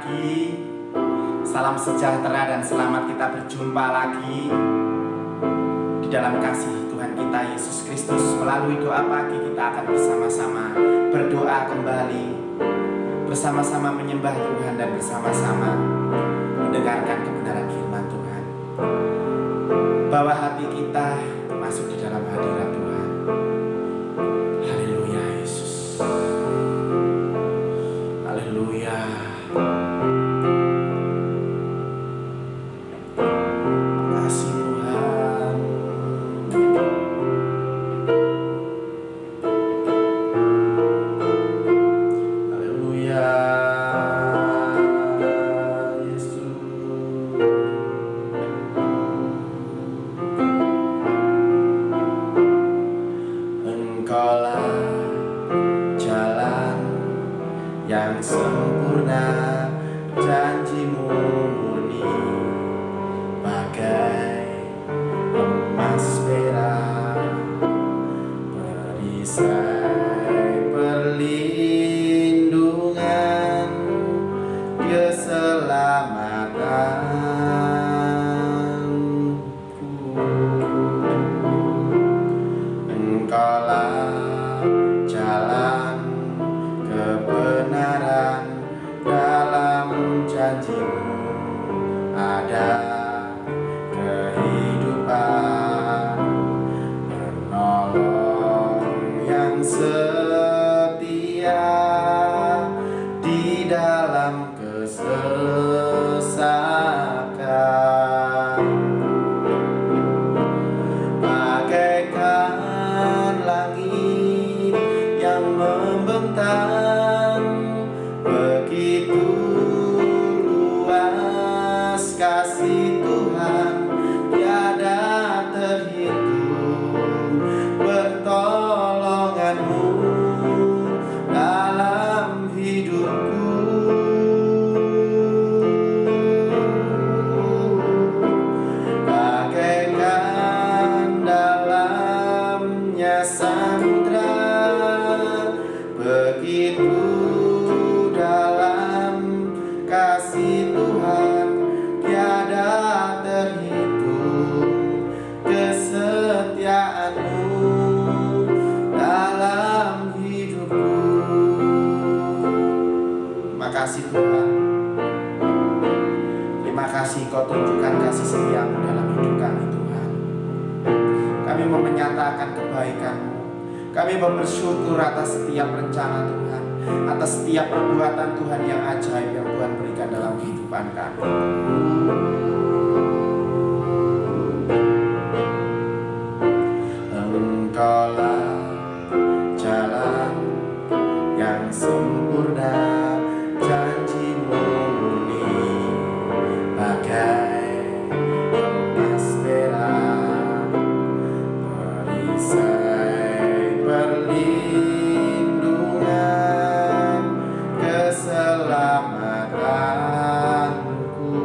pagi, salam sejahtera dan selamat kita berjumpa lagi di dalam kasih Tuhan kita Yesus Kristus. Melalui doa pagi kita akan bersama-sama berdoa kembali, bersama-sama menyembah Tuhan dan bersama-sama mendengarkan kebenaran firman Tuhan. Bawa hati kita masuk di dalam hadirat Tuhan. Haleluya Yesus. Haleluya. Kasih Tuhan. Haleluya Yesus. Engkaulah jalan yang sempurna, janjimu murni bagai emas perak, perisai perlindungan, keselamatanku. Engkaulah jalan kebenaran, dalam janjimu ada kehidupan, penolong yang setia di dalam kesesakan. Bagaikan langit yang membentang, begitu luas kasih Tuhan, tiada terhitung pertolonganmu dalam hidupku. Bagaikan dalamnya samudra, begitu dalam kasih Tuhan, tiada terhitung kesetiaanmu dalam hidupku. Terima kasih Tuhan. Terima kasih Kau tunjukkan kasih setiamu dalam hidup kami Tuhan. Kami mau menyatakan kebaikan-Mu. Kami mau bersyukur atas setiap rencana Tuhan, atas setiap perbuatan Tuhan yang ajaib yang Tuhan berikan dalam kehidupan kami. Engkaulah jalan yang sempurna, janjimu murni bagai emas perak, perisai perlindungan, keselamatanku.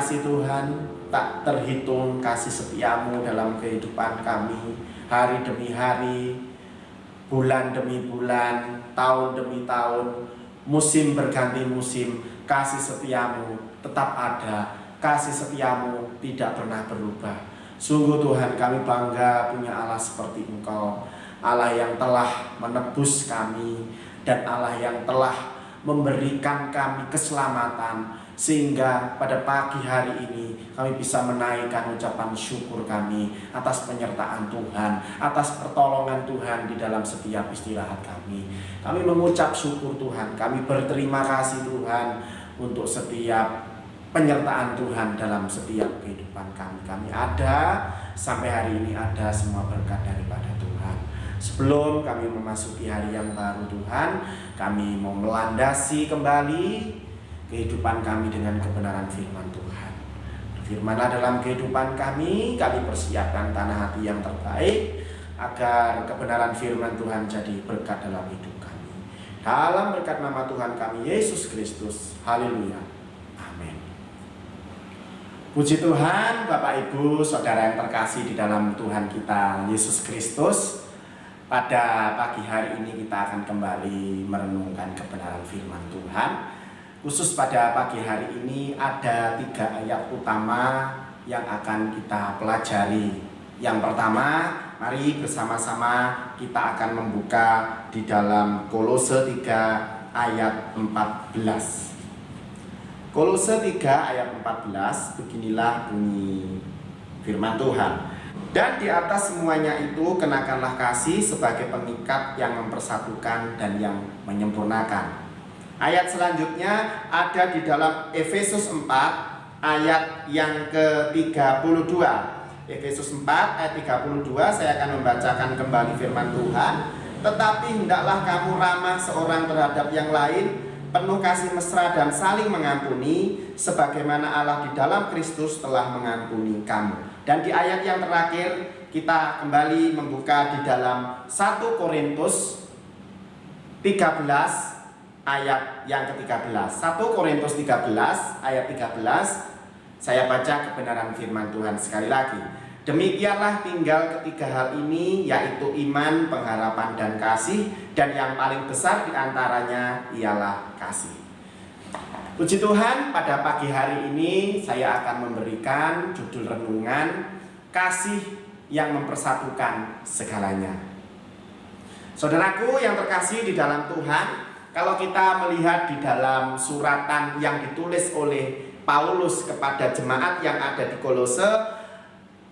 kasih Tuhan, tak terhitung kasih setiamu dalam kehidupan kami, hari demi hari, bulan demi bulan, tahun demi tahun, musim berganti musim. Kasih setiamu tetap ada, kasih setiamu tidak pernah berubah. Sungguh Tuhan, kami bangga punya Allah seperti Engkau, Allah yang telah menebus kami dan Allah yang telah memberikan kami keselamatan, sehingga pada pagi hari ini kami bisa menaikkan ucapan syukur kami atas penyertaan Tuhan, atas pertolongan Tuhan di dalam setiap istirahat kami. Kami mengucap syukur Tuhan, kami berterima kasih Tuhan untuk setiap penyertaan Tuhan dalam setiap kehidupan kami. Kami ada sampai hari ini, ada semua berkat daripada Tuhan. Sebelum kami memasuki hari yang baru Tuhan, kami mau melandasi kembali kehidupan kami dengan kebenaran firman Tuhan. Firman-Nya dalam kehidupan kami persiapkan tanah hati yang terbaik, agar kebenaran firman Tuhan jadi berkat dalam hidup kami. Dalam berkat nama Tuhan kami Yesus Kristus. Haleluya. Amin. Puji Tuhan, Bapak Ibu, Saudara yang terkasih di dalam Tuhan kita Yesus Kristus. Pada pagi hari ini kita akan kembali merenungkan kebenaran firman Tuhan. Khusus pada pagi hari ini ada 3 ayat utama yang akan kita pelajari. Yang pertama, mari bersama-sama kita akan membuka di dalam Kolose 3 ayat 14. Kolose 3 ayat 14, beginilah bunyi firman Tuhan. Dan di atas semuanya itu kenakanlah kasih sebagai pengikat yang mempersatukan dan yang menyempurnakan. Ayat selanjutnya ada di dalam Efesus 4 ayat yang ke-32. Efesus 4 ayat 32, saya akan membacakan kembali firman Tuhan. Tetapi hendaklah kamu ramah seorang terhadap yang lain, penuh kasih mesra dan saling mengampuni, sebagaimana Allah di dalam Kristus telah mengampuni kamu. Dan di ayat yang terakhir kita kembali membuka di dalam 1 Korintus 13 ayat yang ke-13. 1 Korintus 13 ayat 13. Saya baca kebenaran firman Tuhan sekali lagi. Demikianlah tinggal ketiga hal ini, yaitu iman, pengharapan, dan kasih, dan yang paling besar di antaranya ialah kasih. Puji Tuhan, pada pagi hari ini saya akan memberikan judul renungan kasih yang mempersatukan segalanya. Saudaraku yang terkasih di dalam Tuhan, kalau kita melihat di dalam suratan yang ditulis oleh Paulus kepada jemaat yang ada di Kolose,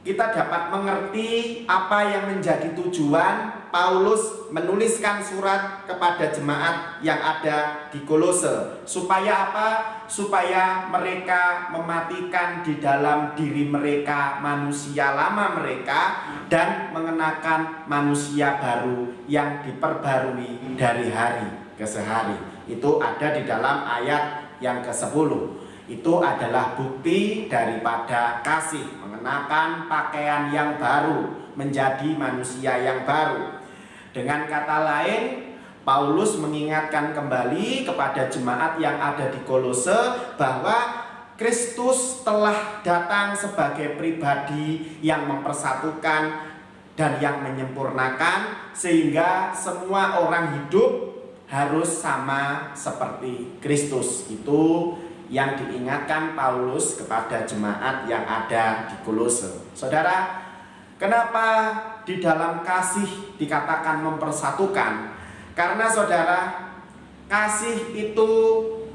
kita dapat mengerti apa yang menjadi tujuan Paulus menuliskan surat kepada jemaat yang ada di Kolose. Supaya apa? Supaya mereka mematikan di dalam diri mereka manusia lama mereka dan mengenakan manusia baru yang diperbarui dari hari ke hari. Itu ada di dalam ayat yang ke-10. Itu adalah bukti daripada kasih, mengenakan pakaian yang baru, menjadi manusia yang baru. Dengan kata lain, Paulus mengingatkan kembali kepada jemaat yang ada di Kolose bahwa Kristus telah datang sebagai pribadi yang mempersatukan dan yang menyempurnakan, sehingga semua orang hidup harus sama seperti Kristus. Itu yang diingatkan Paulus kepada jemaat yang ada di Kolose. Saudara, kenapa di dalam kasih dikatakan mempersatukan? Karena saudara, kasih itu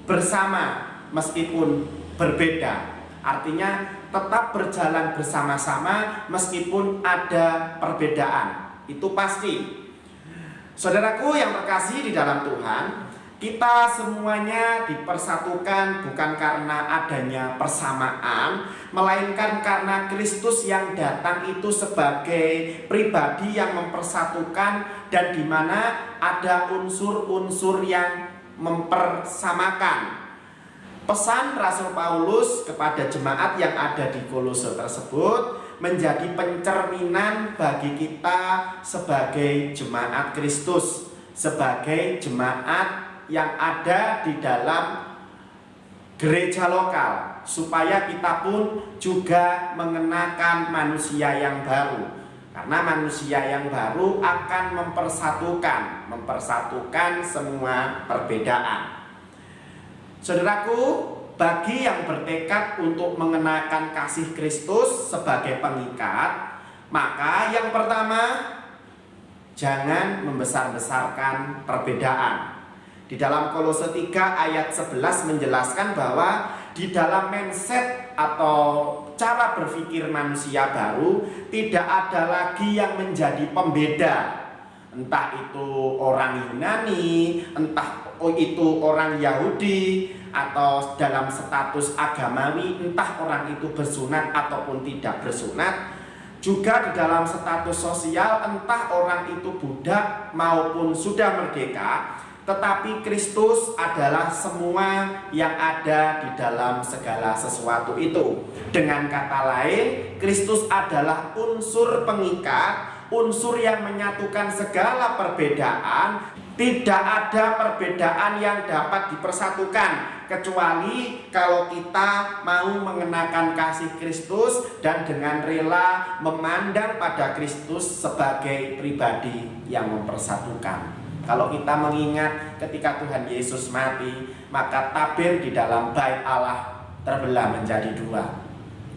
bersama meskipun berbeda. Artinya tetap berjalan bersama-sama meskipun ada perbedaan. Itu pasti. Saudaraku yang terkasih di dalam Tuhan, kita semuanya dipersatukan bukan karena adanya persamaan, melainkan karena Kristus yang datang itu sebagai pribadi yang mempersatukan, dan di mana ada unsur-unsur yang mempersamakan. Pesan Rasul Paulus kepada jemaat yang ada di Kolose tersebut menjadi pencerminan bagi kita sebagai jemaat Kristus, sebagai jemaat yang ada di dalam gereja lokal. supaya kita pun juga mengenakan manusia yang baru. Karena manusia yang baru akan mempersatukan semua perbedaan. Saudaraku, bagi yang bertekad untuk mengenakan kasih Kristus sebagai pengikat, maka yang pertama, jangan membesar-besarkan perbedaan. Di dalam Kolose 3 ayat 11 menjelaskan bahwa di dalam mindset atau cara berpikir manusia baru tidak ada lagi yang menjadi pembeda. Entah itu orang Yunani, entah itu orang Yahudi, atau dalam status agamawi, entah orang itu bersunat ataupun tidak bersunat. Juga di dalam status sosial, entah orang itu budak maupun sudah merdeka, tetapi Kristus adalah semua yang ada di dalam segala sesuatu itu. Dengan kata lain, Kristus adalah unsur pengikat, unsur yang menyatukan segala perbedaan. Tidak ada perbedaan yang dapat dipersatukan kecuali kalau kita mau mengenakan kasih Kristus dan dengan rela memandang pada Kristus sebagai pribadi yang mempersatukan. Kalau kita mengingat ketika Tuhan Yesus mati, maka tabir di dalam bait Allah terbelah menjadi dua.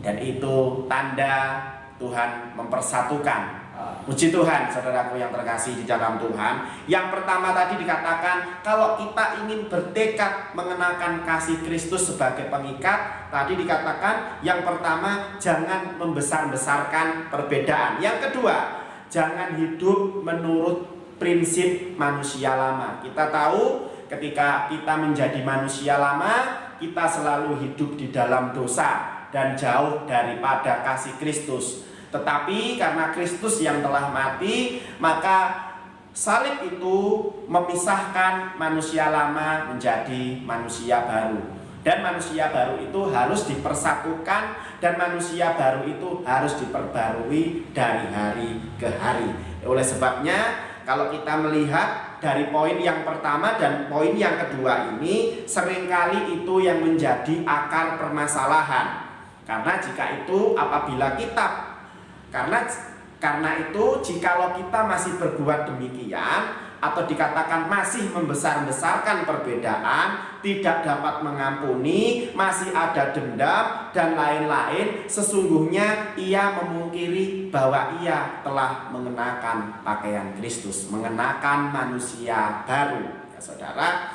Dan itu tanda Tuhan mempersatukan. Puji Tuhan, saudaraku yang terkasih di dalam Tuhan. Yang pertama tadi dikatakan, kalau kita ingin bertekad mengenakan kasih Kristus sebagai pengikat, tadi dikatakan yang pertama, jangan membesar-besarkan perbedaan. Yang kedua, jangan hidup menurut prinsip manusia lama. Kita tahu ketika kita menjadi manusia lama, kita selalu hidup di dalam dosa dan jauh daripada kasih Kristus. Tetapi karena Kristus yang telah mati, maka salib itu memisahkan manusia lama menjadi manusia baru. Dan manusia baru itu harus dipersatukan, dan manusia baru itu harus diperbarui dari hari ke hari. Oleh sebabnya, kalau kita melihat dari poin yang pertama dan poin yang kedua ini, seringkali itu yang menjadi akar permasalahan. Karena jika itu apabila kita Karena itu jikalau kita masih berbuat demikian atau dikatakan masih membesar-besarkan perbedaan, tidak dapat mengampuni, masih ada dendam dan lain-lain, sesungguhnya ia memungkiri bahwa ia telah mengenakan pakaian Kristus, mengenakan manusia baru, ya saudara,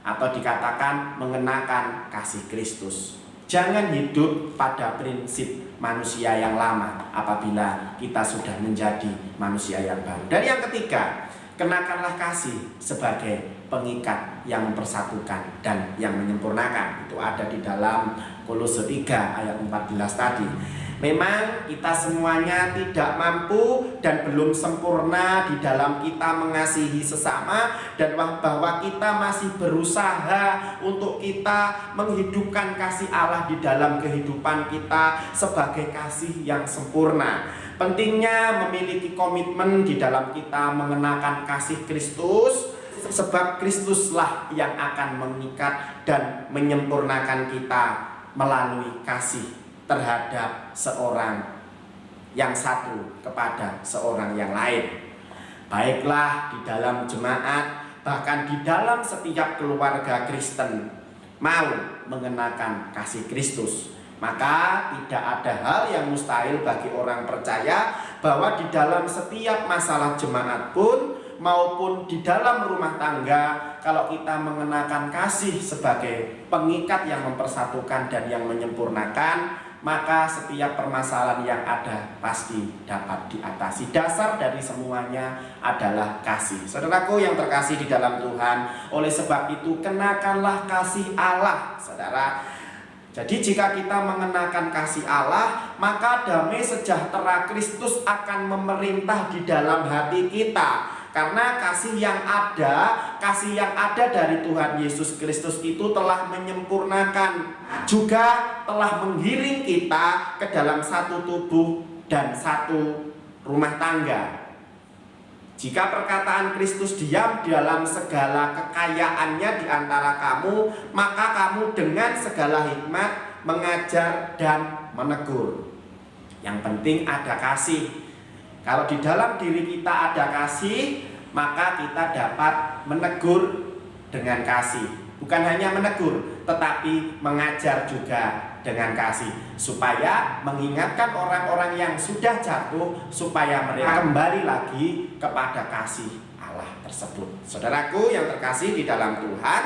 atau dikatakan mengenakan kasih Kristus. Jangan hidup pada prinsip manusia yang lama apabila kita sudah menjadi manusia yang baru. Dan yang ketiga, kenakanlah kasih sebagai pengikat yang mempersatukan dan yang menyempurnakan. Itu ada di dalam Kolose 3 ayat 14 tadi. Memang kita semuanya tidak mampu dan belum sempurna di dalam kita mengasihi sesama, dan bahwa kita masih berusaha untuk kita menghidupkan kasih Allah di dalam kehidupan kita sebagai kasih yang sempurna. Pentingnya memiliki komitmen di dalam kita mengenakan kasih Kristus, sebab Kristuslah yang akan mengikat dan menyempurnakan kita melalui kasih terhadap seorang yang satu kepada seorang yang lain. Baiklah di dalam jemaat, bahkan di dalam setiap keluarga Kristen mau mengenakan kasih Kristus, maka tidak ada hal yang mustahil bagi orang percaya bahwa di dalam setiap masalah jemaat pun maupun di dalam rumah tangga, kalau kita mengenakan kasih sebagai pengikat yang mempersatukan dan yang menyempurnakan, maka setiap permasalahan yang ada pasti dapat diatasi. Dasar dari semuanya adalah kasih. Saudaraku yang terkasih di dalam Tuhan, oleh sebab itu kenakanlah kasih Allah, saudara. Jadi jika kita mengenakan kasih Allah, maka damai sejahtera Kristus akan memerintah di dalam hati kita. Karena kasih yang ada dari Tuhan Yesus Kristus itu telah menyempurnakan, juga telah menggiring kita ke dalam satu tubuh dan satu rumah tangga. Jika perkataan Kristus diam dalam segala kekayaannya di antara kamu, maka kamu dengan segala hikmat mengajar, dan menegur. Yang penting ada kasih. Kalau di dalam diri kita ada kasih, maka kita dapat menegur dengan kasih. Bukan hanya menegur, tetapi mengajar juga dengan kasih, supaya mengingatkan orang-orang yang sudah jatuh, supaya mereka kembali lagi kepada kasih Allah tersebut. Saudaraku yang terkasih di dalam Tuhan,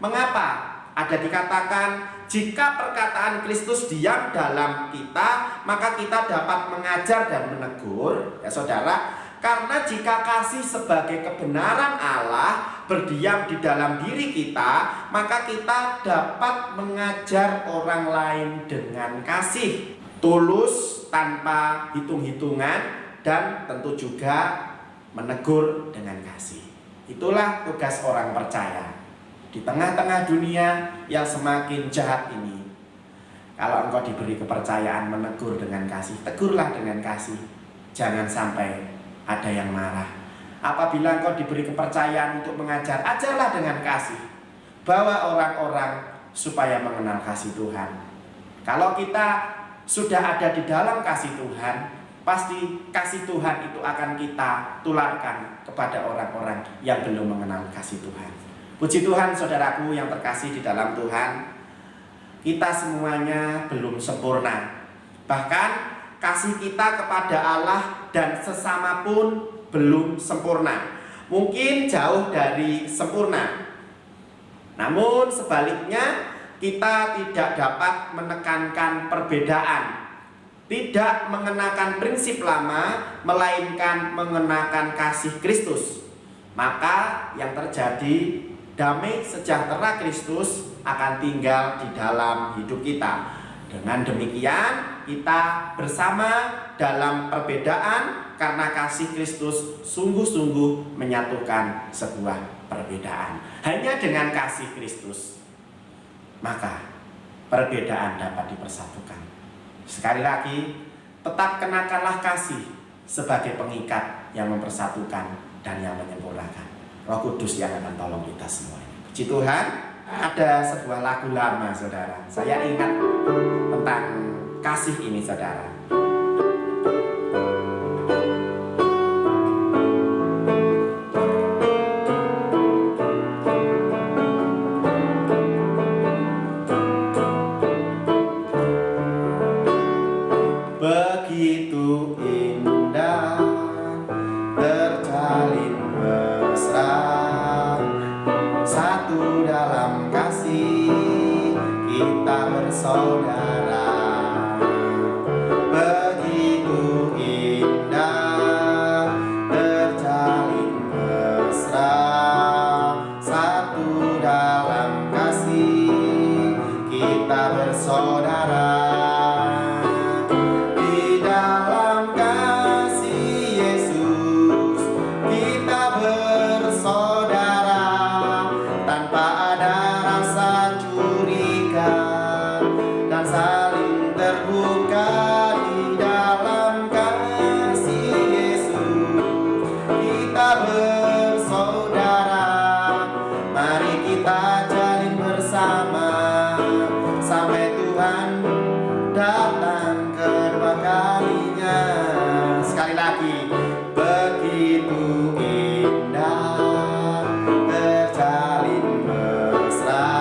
mengapa ada dikatakan jika perkataan Kristus diam dalam kita, maka kita dapat mengajar dan menegur, ya saudara. Karena jika kasih sebagai kebenaran Allah berdiam di dalam diri kita, maka kita dapat mengajar orang lain dengan kasih, tulus tanpa hitung-hitungan, dan tentu juga menegur dengan kasih. Itulah tugas orang percaya di tengah-tengah dunia yang semakin jahat ini. Kalau engkau diberi kepercayaan menegur dengan kasih, tegurlah dengan kasih. Jangan sampai ada yang marah. Apabila engkau diberi kepercayaan untuk mengajar, ajarlah dengan kasih. Bawa orang-orang supaya mengenal kasih Tuhan. Kalau kita sudah ada di dalam kasih Tuhan, pasti kasih Tuhan itu akan kita tularkan kepada orang-orang yang belum mengenal kasih Tuhan. Puji Tuhan, saudaraku yang terkasih di dalam Tuhan, kita semuanya belum sempurna. Bahkan kasih kita kepada Allah dan sesama pun belum sempurna. Mungkin jauh dari sempurna. Namun sebaliknya, kita tidak dapat menekankan perbedaan, tidak mengenakan prinsip lama, melainkan mengenakan kasih Kristus. Maka yang terjadi, damai sejahtera Kristus akan tinggal di dalam hidup kita. Dengan demikian, kita bersama dalam perbedaan karena kasih Kristus sungguh-sungguh menyatukan sebuah perbedaan. Hanya dengan kasih Kristus, maka perbedaan dapat dipersatukan. Sekali lagi, tetap kenakanlah kasih sebagai pengikat yang mempersatukan dan yang menyempurnakan. Roh Kudus yang akan tolong kita semuanya. Puji Tuhan. Ada sebuah lagu lama, saudara. Saya ingat tentang kasih ini, saudara. Begitu indah terjalin mesra, satu dalam kasih kita bersaudara. Begitu indah terjalin mesra, satu dalam kasih kita bersaudara. Di dalam kasih Yesus kita bersaudara, tanpa ada rasa curiga dan saling terbuka. Di dalam kasih Yesus kita bersaudara. Mari kita jalin bersama sampai Tuhan datang kedua kalinya. Sekali lagi, begitu indah terjalin mesra,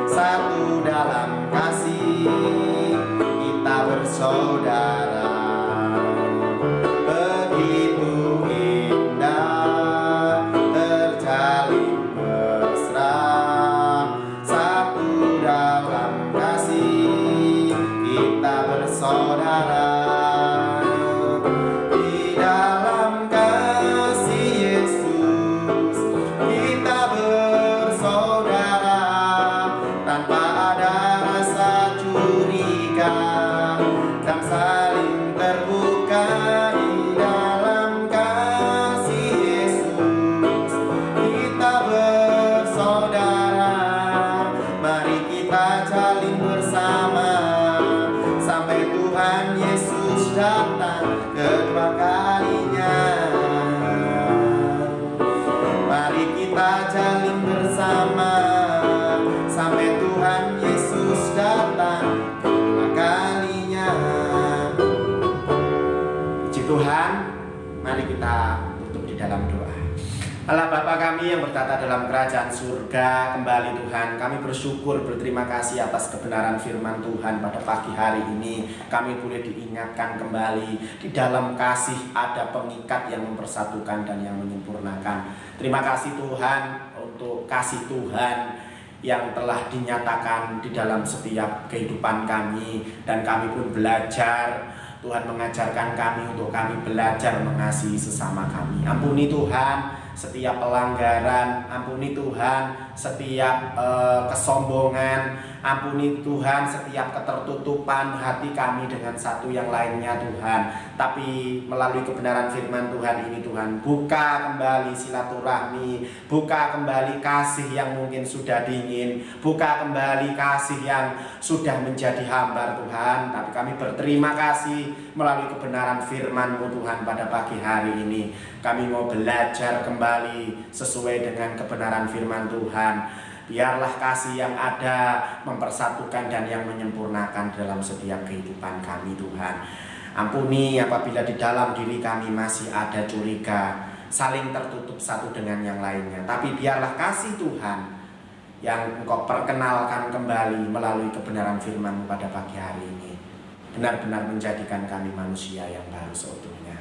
satu dalam kasih kita bersaudara. Begitu indah Tuhan, mari kita tutup di dalam doa. Allah Bapa kami yang bertata dalam kerajaan surga, kembali Tuhan, kami bersyukur, berterima kasih atas kebenaran firman Tuhan pada pagi hari ini. Kami boleh diingatkan kembali, di dalam kasih ada pengikat yang mempersatukan dan yang menyempurnakan. Terima kasih Tuhan untuk kasih Tuhan yang telah dinyatakan di dalam setiap kehidupan kami, dan kami pun belajar. Tuhan mengajarkan kami untuk kami belajar mengasihi sesama kami. Ampuni Tuhan setiap pelanggaran, ampuni Tuhan setiap kesombongan, ampuni Tuhan setiap ketertutupan hati kami dengan satu yang lainnya Tuhan. Tapi melalui kebenaran firman Tuhan ini Tuhan, buka kembali silaturahmi, buka kembali kasih yang mungkin sudah dingin, buka kembali kasih yang sudah menjadi hambar Tuhan. Tapi kami berterima kasih melalui kebenaran firman-Mu Tuhan pada pagi hari ini. Kami mau belajar kembali sesuai dengan kebenaran firman Tuhan. Biarlah kasih yang ada mempersatukan dan yang menyempurnakan dalam setiap kehidupan kami Tuhan. Ampuni apabila di dalam diri kami masih ada curiga, saling tertutup satu dengan yang lainnya. Tapi biarlah kasih Tuhan yang Engkau perkenalkan kembali melalui kebenaran firman pada pagi hari ini benar-benar menjadikan kami manusia yang baru seutuhnya.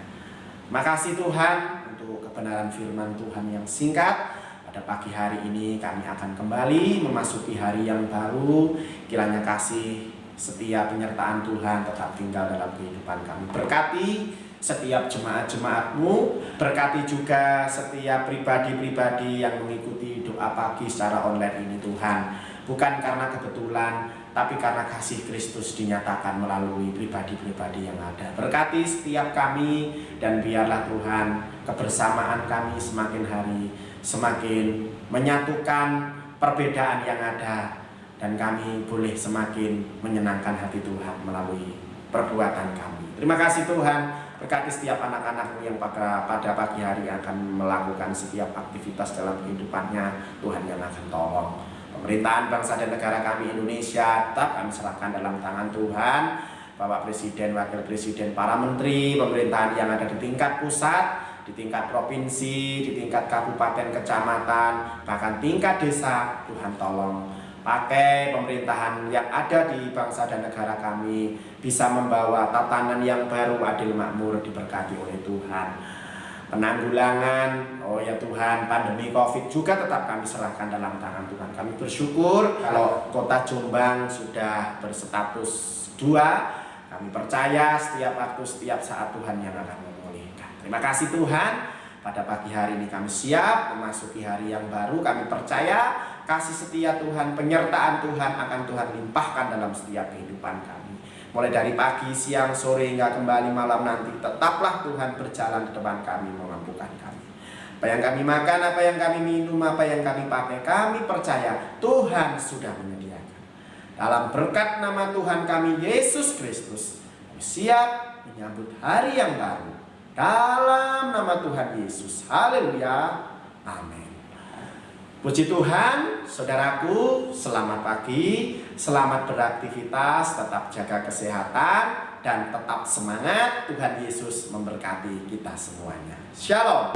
Makasih Tuhan untuk kebenaran firman Tuhan yang singkat. Pada pagi hari ini kami akan kembali memasuki hari yang baru. Kiranya kasih setia penyertaan Tuhan tetap tinggal dalam kehidupan kami. Berkati setiap jemaat-jemaat-Mu, berkati juga setiap pribadi-pribadi yang mengikuti doa pagi secara online ini Tuhan. Bukan karena kebetulan, tapi karena kasih Kristus dinyatakan melalui pribadi-pribadi yang ada. Berkati setiap kami, dan biarlah Tuhan kebersamaan kami semakin hari semakin menyatukan perbedaan yang ada, dan kami boleh semakin menyenangkan hati Tuhan melalui perbuatan kami. Terima kasih Tuhan. Berkati setiap anak-anak-Mu yang pada pagi hari akan melakukan setiap aktivitas dalam kehidupannya. Tuhan yang akan tolong. Pemerintahan bangsa dan negara kami Indonesia tetap kami serahkan dalam tangan Tuhan. Bapak Presiden, Wakil Presiden, para Menteri, pemerintahan yang ada di tingkat pusat, di tingkat provinsi, di tingkat kabupaten, kecamatan, bahkan tingkat desa. Tuhan tolong pakai pemerintahan yang ada di bangsa dan negara kami bisa membawa tatanan yang baru, adil, makmur, diberkati oleh Tuhan. Penanggulangan, oh ya Tuhan, pandemi COVID juga tetap kami serahkan dalam tangan Tuhan. Kami bersyukur kalau kota Jombang sudah berstatus 2. Kami percaya setiap waktu, setiap saat Tuhan yang akan memulihkan. Terima kasih Tuhan. Pada pagi hari ini kami siap memasuki hari yang baru. Kami percaya kasih setia Tuhan, penyertaan Tuhan akan Tuhan limpahkan dalam setiap kehidupan kami. Mulai dari pagi, siang, sore, hingga kembali malam nanti, tetaplah Tuhan berjalan di depan kami, memampukan kami. Apa yang kami makan, apa yang kami minum, apa yang kami pakai, kami percaya Tuhan sudah menyediakan. Dalam berkat nama Tuhan kami Yesus Kristus, kami siap menyambut hari yang baru. Dalam nama Tuhan Yesus, haleluya, amin. Puji Tuhan, saudaraku, selamat pagi, selamat beraktivitas, tetap jaga kesehatan, dan tetap semangat. Tuhan Yesus memberkati kita semuanya. Shalom.